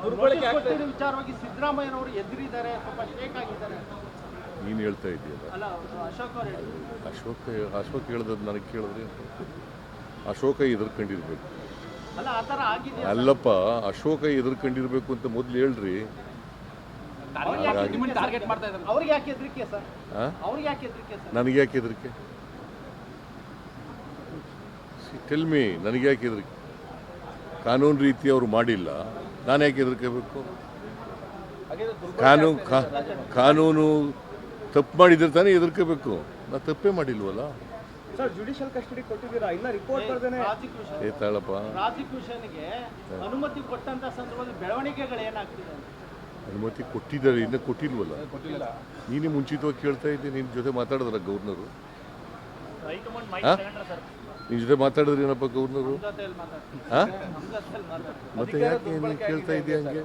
ದುರ್ಬಳಕೆ ವಿಚಾರವಾಗಿ ಸಿದ್ದರಾಮಯ್ಯನವರು ಎದುರಿದ್ದಾರೆ, ಸ್ವಲ್ಪ ಶೇಕ್ ಆಗಿದ್ದಾರೆ. ನೀನು ಹೇಳ್ತಾ ಇದೆಯಲ್ಲ, ಅಲ್ಲ ಅಶೋಕ್ ಅವರು ಅಶೋಕ್ ಹೇಳ್ದದ್ದು ನನಗೆ ಕೇಳಿದ್ರೆ ಅಶೋಕ ಎದುರ್ಕೊಂಡಿರ್ಬೇಕು. ಅಲ್ಲ ಆ ಥರ ಆಗಿದೆ. ಅಲ್ಲಪ್ಪ, ಅಶೋಕ ಎದುರ್ಕೊಂಡಿರ್ಬೇಕು ಅಂತ ಮೊದಲು ಹೇಳ್ರಿ. ಅವ್ರಿಗೆ ಯಾಕೆ ಹೆದರಿಕೆ ಸರ್? ಅವ್ರಿಗೆ ಯಾಕೆ ಹೆದರಿಕೆ ಸರ್? ನನಗೆ ಯಾಕೆ ಹೆದರಿಕೆ? ಟೆಲ್ ಮೀ, ನನಗೆ ಯಾಕೆ ಹೆದರಿಕೆ? ಕಾನೂನು ರೀತಿ ಅವರು ಮಾಡಿಲ್ಲ, ನಾನು ಯಾಕೆ ಹೆದರ್ಕೋಬೇಕು? ಕಾನೂನು ತಪ್ಪು ಮಾಡಿದ್ರೆ ತಾನೇ ಹೆದರ್ಕೋಬೇಕು. ನಾ ತಪ್ಪೇ ಮಾಡಿಲ್ವಲ್ಲ. ಸರ್, ಜುಡಿಷಿಯಲ್ ಕಸ್ಟಡಿ ಕೊಟ್ಟಿದ್ದೀರಾ, ಇಲ್ಲ ರಿಪೋರ್ಟ್ ಬರ್ದೇನೆ ತಾಳಪ್ಪ. ಪ್ರಾಸಿಕ್ಯೂಷನ್ಗೆ ಅನುಮತಿ ಕೊಟ್ಟಂತ ಸಂದರ್ಭದಲ್ಲಿ ಬೆಳವಣಿಗೆಗಳು ಏನಾಗ್ತಿದೆ? ಅನುಮತಿ ಕೊಟ್ಟಿದ್ದಾರೆ, ಇನ್ನೂ ಕೊಟ್ಟಿಲ್ವಲ್ಲ. ನೀನೇ ಮುಂಚಿತವಾಗಿ ಕೇಳ್ತಾ ಇದ್ದೆ. ನಿನ್ನ ಜೊತೆ ಮಾತಾಡಿದ್ರ ಗವರ್ನರು? ನಿನ್ನ ಜೊತೆ ಮಾತಾಡಿದ್ರಿ ಏನಪ್ಪ ಗವರ್ನರು? ಮತ್ತೆ ಯಾಕೆ ನೀನು ಕೇಳ್ತಾ ಇದೆಯಾ ಹಂಗೆ?